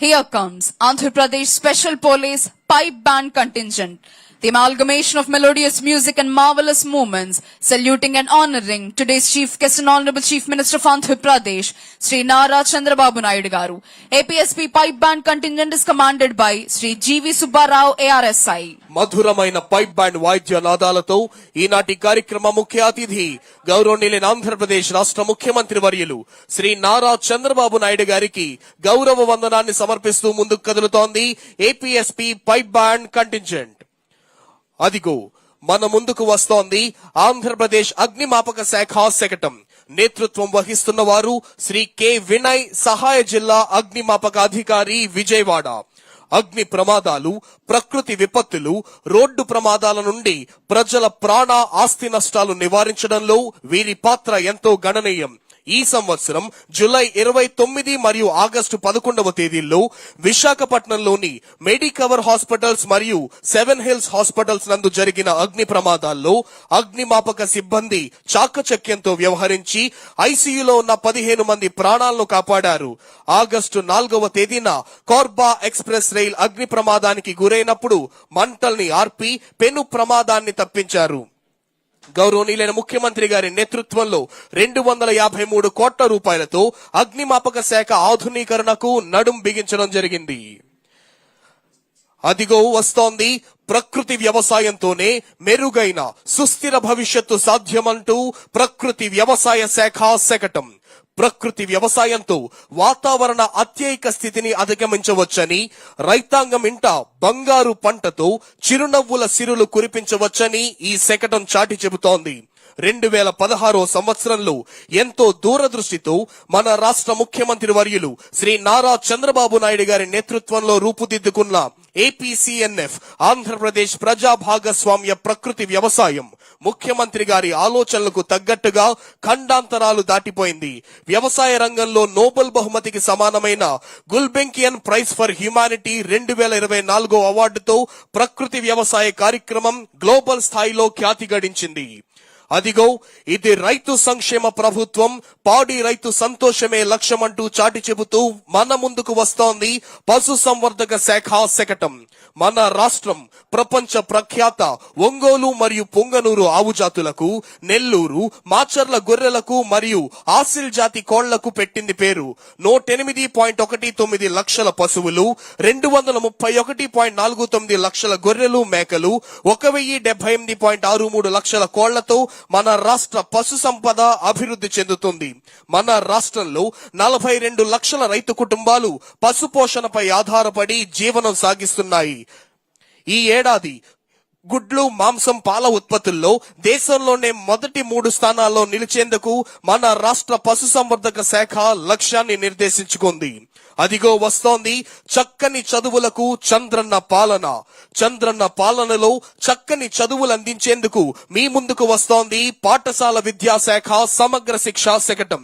Here comes Andhra Pradesh Special Police Pipe Band Contingent. The amalgamation of melodious music and marvelous movements, saluting and honoring today's Chief Guest and Honorable Chief Minister of Andhra Pradesh, Sri Nara Chandrababu Naidu Garu. APSP Pipe Band Contingent is commanded by Sri G.V. Subbarao ARSI. మధురమైన pipe band వాయిద్య నాదాలతో ఈనాటి కార్యక్రమ ముఖ్య అతిథి గౌరవనీయులైన ఆంధ్రప్రదేశ్ రాష్ట్ర ముఖ్యమంత్రి వర్యులు శ్రీ నారా చంద్రబాబు నాయుడు గారికి గౌరవ వందనాన్ని సమర్పిస్తూ ముందుకు కదులుతోంది ఏపీఎస్పీ పైప్ బ్యాండ్ కంటింజెంట్. అదిగో మన ముందుకు వస్తోంది ఆంధ్రప్రదేశ్ అగ్నిమాపక శాఖ శకటం. నేతృత్వం వహిస్తున్న వారు శ్రీ కె వినయ్, సహాయ జిల్లా అగ్నిమాపక అధికారి, విజయవాడ. అగ్ని ప్రమాదాలు, ప్రకృతి విపత్తులు, రోడ్డు ప్రమాదాల నుండి ప్రజల ప్రాణ ఆస్తి నష్టాలు నివారించడంలో వీరి పాత్ర ఎంతో గణనీయం. ఈ సంవత్సరం జూలై 29 మరియు ఆగస్టు 11వ తేదీల్లో విశాఖపట్నంలోని మెడికవర్ హాస్పిటల్స్ మరియు 7 హిల్స్ హాస్పిటల్స్ నందు జరిగిన అగ్ని ప్రమాదాల్లో అగ్నిమాపక సిబ్బంది చాకచక్యంతో వ్యవహరించి ఐసీయూలో ఉన్న 15 మంది ప్రాణాలను కాపాడారు. ఆగస్టు 4వ తేదీన కార్బా ఎక్స్ప్రెస్ రైల్ అగ్ని ప్రమాదానికి గురైనప్పుడు మంటల్ని ఆర్పి పెను ప్రమాదాన్ని తప్పించారు. గౌరవనీయులైన ముఖ్యమంత్రి గారి నేతృత్వంలో 253 కోట్ల రూపాయలతో అగ్నిమాపక శాఖ ఆధునీకరణకు నడుం బిగించడం జరిగింది. అదిగో వస్తోంది ప్రకృతి వ్యవసాయంతోనే మెరుగైన సుస్థిర భవిష్యత్తు సాధ్యమంటూ ప్రకృతి వ్యవసాయ శాఖ శకటం. ప్రకృతి వ్యవసాయంతో వాతావరణ అత్యయిక స్థితిని అధిగమించవచ్చని, రైతాంగం ఇంట బంగారు పంటతో చిరునవ్వుల సిరులు కురిపించవచ్చని ఈ శకటం చాటి చెబుతోంది. 2016 సంవత్సరంలో ఎంతో దూరదృష్టితో మన రాష్ట్ర ముఖ్యమంత్రి వర్యులు శ్రీ నారా చంద్రబాబు నాయుడు గారి నేతృత్వంలో రూపుదిద్దుకున్న ఏపీసీఎన్ఎఫ్ ఆంధ్రప్రదేశ్ ప్రజా భాగస్వామ్య ప్రకృతి వ్యవసాయం ముఖ్యమంత్రి గారి ఆలోచనలకు తగ్గట్టుగా ఖండాంతరాలు దాటిపోయింది. వ్యవసాయ రంగంలో నోబెల్ బహుమతికి సమానమైన గుల్బెంకియన్ ప్రైజ్ ఫర్ హ్యుమానిటీ 2024 అవార్డుతో ప్రకృతి వ్యవసాయ కార్యక్రమం గ్లోబల్ స్థాయిలో ఖ్యాతి గడించింది. అదిగో ఇది రైతు సంక్షేమ ప్రభుత్వం, పాడి రైతు సంతోషమే లక్ష్యమంటూ చాటి చెబుతూ మన ముందుకు వస్తోంది పశు సంవర్ధక శాఖ శకటం. మన రాష్ట్రం ప్రపంచ ప్రఖ్యాత ఒంగోలు మరియు పొంగనూరు ఆవు జాతులకు, నెల్లూరు, మాచర్ల గొర్రెలకు మరియు ఆసిల్ జాతి కోళ్లకు పెట్టింది పేరు. 108.19 లక్షల పశువులు, 231.49 లక్షల గొర్రెలు, మేకలు, 1078.63 లక్షల కోళ్లతో మన రాష్ట్ర పశు సంపద అభివృద్ధి చెందుతుంది. మన రాష్ట్రంలో 42 లక్షల రైతు కుటుంబాలు పశు పోషణపై ఆధారపడి జీవనం సాగిస్తున్నాయి. ఈ ఏడాది గుడ్లు, మాంసం, పాల ఉత్పత్తుల్లో దేశంలోనే మొదటి 3 స్థానాల్లో నిలిచేందుకు మన రాష్ట్ర పశు సంవర్ధక శాఖ లక్ష్యాన్ని నిర్దేశించుకుంది. అదిగో వస్తోంది చక్కని చదువులకు చంద్రన్న పాలన. చంద్రన్న పాలనలో చక్కని చదువులు అందించేందుకు మీ ముందుకు వస్తోంది పాఠశాల విద్యాశాఖ సమగ్ర శిక్షా శకటం.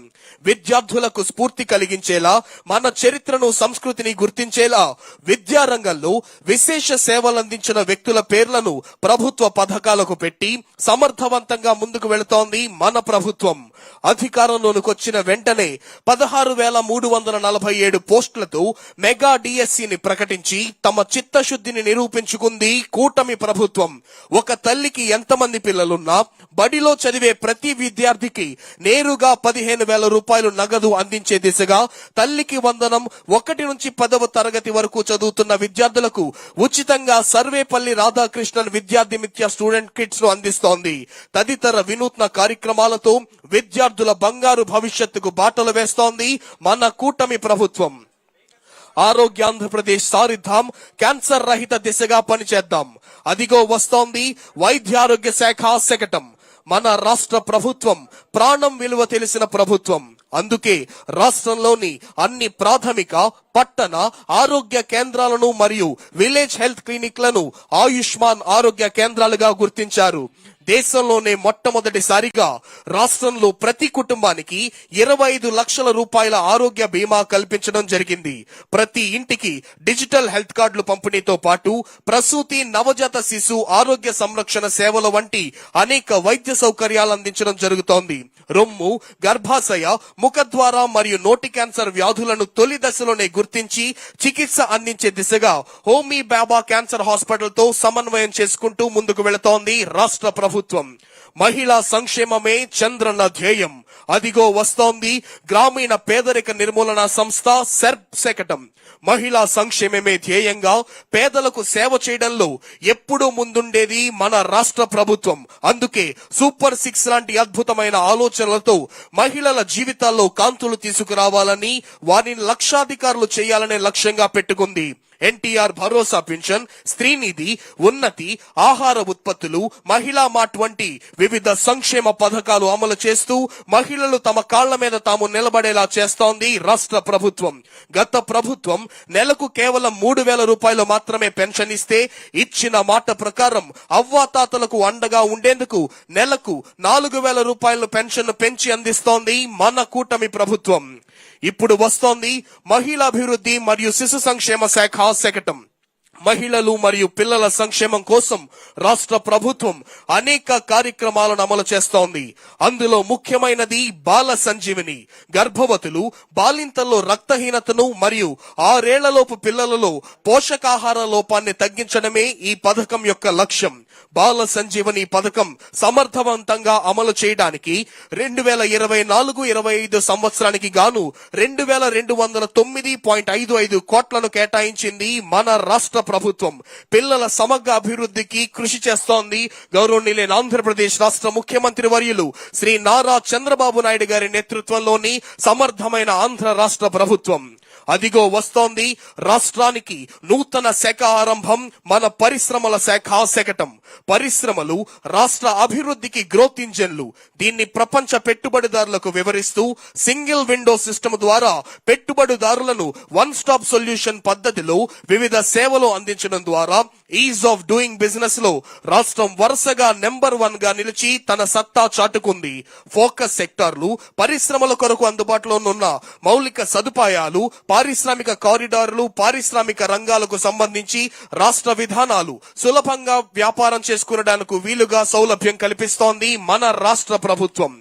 విద్యార్థులకు స్ఫూర్తి కలిగించేలా, మన చరిత్రను, సంస్కృతిని గుర్తించేలా విద్యారంగంలో విశేష సేవలందించిన వ్యక్తుల పేర్లను ప్రభుత్వ పథకాలకు పెట్టి సమర్థవంతంగా ముందుకు వెళుతోంది మన ప్రభుత్వం. అధికారంలోకి వచ్చిన వెంటనే 16,347 పోస్టులతో మెగా డిఎస్సిని ప్రకటించి తమ చిత్తశుద్ధిని నిరూపించుకుంది కూటమి ప్రభుత్వం. ఒక తల్లికి ఎంతమంది పిల్లలున్నా బడిలో చదివే ప్రతి విద్యార్థికి నేరుగా 15,000 రూపాయలు నగదు అందించే దిశగా తల్లికి వందనం 1 నుంచి 10వ తరగతి వరకు చదువుతున్న విద్యార్థులకు ఉచితంగా సర్వేపల్లి రాధాకృష్ణన్ విద్యార్థి మిత్య స్టూడెంట్ కిట్స్ ను అందిస్తోంది. తదితర వినూత్న కార్యక్రమాలతో విద్యార్థుల బంగారు భవిష్యత్తుకు బాటలు వేస్తోంది మన కూటమి ప్రభుత్వం. ఆరోగ్య ఆంధ్రప్రదేశ్ సారిద్దాం, క్యాన్సర్ రహిత దిశగా పనిచేద్దాం. అదిగో వస్తోంది వైద్యారోగ్య శాఖ శకటం. మన రాష్ట్ర ప్రభుత్వం ప్రాణం విలువ తెలిసిన ప్రభుత్వం. అందుకే రాష్ట్రంలోని అన్ని ప్రాథమిక, పట్టణ ఆరోగ్య కేంద్రాలను మరియు విలేజ్ హెల్త్ క్లినిక్లను ఆయుష్మాన్ ఆరోగ్య కేంద్రాలుగా గుర్తించారు. దేశంలోనే మొట్టమొదటిసారిగా రాష్ట్రంలో ప్రతి కుటుంబానికి 25 లక్షల రూపాయల ఆరోగ్య బీమా కల్పించడం జరిగింది. ప్రతి ఇంటికి డిజిటల్ హెల్త్ కార్డులు పంపిణీతో పాటు ప్రసూతి, నవజాత శిశు ఆరోగ్య సంరక్షణ సేవల వంటి అనేక వైద్య సౌకర్యాలు అందించడం జరుగుతోంది. రొమ్ము, గర్భాశయ, ముఖద్వార మరియు నోటి క్యాన్సర్ వ్యాధులను తొలి దశలోనే గుర్తించి చికిత్స అందించే దిశగా హోమీ బాబా క్యాన్సర్ హాస్పిటల్ తో సమన్వయం చేసుకుంటూ ముందుకు వెళుతోంది రాష్ట్ర ప్రభుత్వం. మహిళా సంక్షేమమే చంద్రన్న ధ్యేయం. అదిగో వస్తోంది గ్రామీణ పేదరిక నిర్మూలన సంస్థ సెర్ప్ శకటం. మహిళా సంక్షేమమే ధ్యేయంగా పేదలకు సేవ చేయడంలో ఎప్పుడూ ముందుండేది మన రాష్ట్ర ప్రభుత్వం. అందుకే సూపర్ 6 లాంటి అద్భుతమైన ఆలోచనలతో మహిళల జీవితాల్లో కాంతులు తీసుకురావాలని, వారిని లక్షాధికారులు చేయాలనే లక్ష్యంగా పెట్టుకుంది. ఎన్టీఆర్ భరోసా పింఛన్, స్త్రీనిధి, ఉన్నతి, ఆహార ఉత్పత్తులు, మహిళా మార్ట్ వంటి వివిధ సంక్షేమ పథకాలు అమలు చేస్తూ మహిళలు తమ కాళ్ల మీద తాము నిలబడేలా చేస్తోంది రాష్ట్ర ప్రభుత్వం. గత ప్రభుత్వం నెలకు కేవలం 3,000 రూపాయలు మాత్రమే పెన్షన్ ఇస్తే, ఇచ్చిన మాట ప్రకారం అవ్వాతాతలకు అండగా ఉండేందుకు నెలకు 4,000 రూపాయలు పెన్షన్ పెంచి అందిస్తోంది మన కూటమి ప్రభుత్వం. ఇప్పుడు వస్తోంది మహిళాభివృద్ధి మరియు శిశు సంక్షేమ శాఖ శకటం. మహిళలు మరియు పిల్లల సంక్షేమం కోసం రాష్ట్ర ప్రభుత్వం అనేక కార్యక్రమాలను అమలు చేస్తోంది. అందులో ముఖ్యమైనది బాల సంజీవని. గర్భవతులు, బాలింతల్లో రక్తహీనతను మరియు 6 ఏళ్లలోపు పిల్లలలో పోషకాహార లోపాన్ని తగ్గించడమే ఈ పథకం యొక్క లక్ష్యం. బాల సంజీవని పథకం సమర్థవంతంగా అమలు చేయడానికి 2024-25 సంవత్సరానికి గాను 2,209.55 కోట్లను కేటాయించింది మన రాష్ట్ర ప్రభుత్వం. పిల్లల సమగ్ర అభివృద్ధికి కృషి చేస్తోంది గౌరవనీయులైన ఆంధ్రప్రదేశ్ రాష్ట్ర ముఖ్యమంత్రి వర్యులు శ్రీ నారా చంద్రబాబు నాయుడు గారి నేతృత్వంలోని సమర్థమైన ఆంధ్ర రాష్ట్ర ప్రభుత్వం. అదిగో వస్తోంది రాష్ట్రానికి నూతన శాఖ ఆరంభం, మన పరిశ్రమల శాఖ శకటం. పరిశ్రమలు రాష్ట్ర అభివృద్ధికి గ్రోత్ ఇంజన్లు. దీన్ని ప్రపంచ పెట్టుబడిదారులకు వివరిస్తూ సింగిల్ విండో సిస్టమ్ ద్వారా పెట్టుబడిదారులను వన్ స్టాప్ సొల్యూషన్ పద్ధతిలో వివిధ సేవలు అందించడం ద్వారా ఈజ్ ఆఫ్ డూయింగ్ బిజినెస్ లో రాష్ట్రం వరుసగా నెంబర్ 1 గా నిలిచి తన సత్తా చాటుకుంది. ఫోకస్ సెక్టార్లు, పరిశ్రమల కొరకు అందుబాటులో ఉన్న మౌలిక సదుపాయాలు, పారిశ్రామిక కారిడార్లు, పారిశ్రామిక రంగాలకు సంబంధించి రాష్ట్ర విధానాలు సులభంగా వ్యాపారం చేసుకునడానికి వీలుగా సౌలభ్యం కల్పిస్తోంది మన రాష్ట్ర ప్రభుత్వం.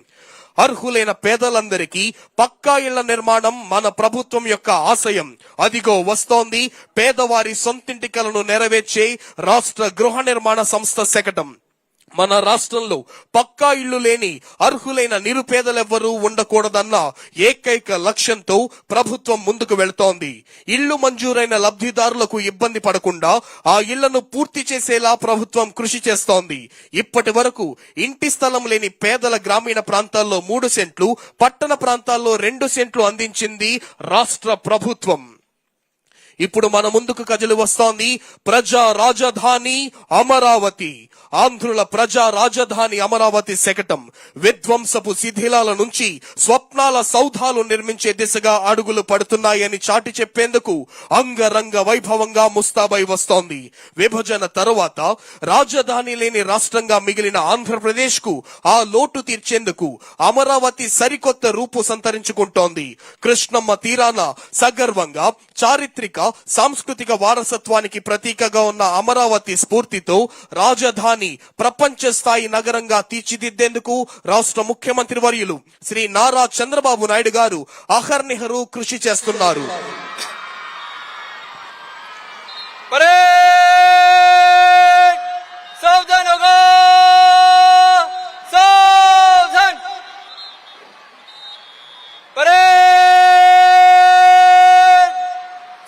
అర్హులైన పేదలందరికీ పక్కా ఇళ్ల నిర్మాణం మన ప్రభుత్వం యొక్క ఆశయం. అదిగో వస్తోంది పేదవారి సొంతింటి కలను నెరవేర్చే రాష్ట్ర గృహ నిర్మాణ సంస్థ శకటం. మన రాష్ట్రంలో పక్కా ఇళ్లు లేని అర్హులైన నిరుపేదలెవ్వరూ ఉండకూడదన్న ఏకైక లక్ష్యంతో ప్రభుత్వం ముందుకు వెళుతోంది. ఇళ్లు మంజూరైన లబ్ధిదారులకు ఇబ్బంది పడకుండా ఆ ఇళ్లను పూర్తి చేసేలా ప్రభుత్వం కృషి చేస్తోంది. ఇప్పటి వరకు ఇంటి స్థలం లేని పేదల గ్రామీణ ప్రాంతాల్లో 3 సెంట్లు, పట్టణ ప్రాంతాల్లో 2 సెంట్లు అందించింది రాష్ట్ర ప్రభుత్వం. ఇప్పుడు మన ముందుకు కదిలి వస్తోంది ప్రజా రాజధాని అమరావతి. ఆంధ్రుల ప్రజా రాజధాని అమరావతి శకటం. విధ్వంసపు శిథిలాల నుంచి స్వప్నాల సౌధాలు నిర్మించే దిశగా అడుగులు పడుతున్నాయని చాటి చెప్పేందుకు అంగరంగ వైభవంగా ముస్తాబై వస్తోంది. విభజన తరువాత రాజధాని లేని రాష్ట్రంగా మిగిలిన ఆంధ్రప్రదేశ్ కు ఆ లోటు తీర్చేందుకు అమరావతి సరికొత్త రూపు సంతరించుకుంటోంది. కృష్ణమ్మ తీరాన సగర్వంగా చారిత్రక సాంస్కృతిక వారసత్వానికి ప్రతీకగా ఉన్న అమరావతి స్ఫూర్తితో రాజధాని ప్రపంచ స్థాయి నగరంగా తీర్చిదిద్దేందుకు రాష్ట్ర ముఖ్యమంత్రి వర్యులు శ్రీ నారా చంద్రబాబు నాయుడు గారు అహర్నిహరు కృషి చేస్తున్నారు.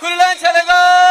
खुलना चलेगा।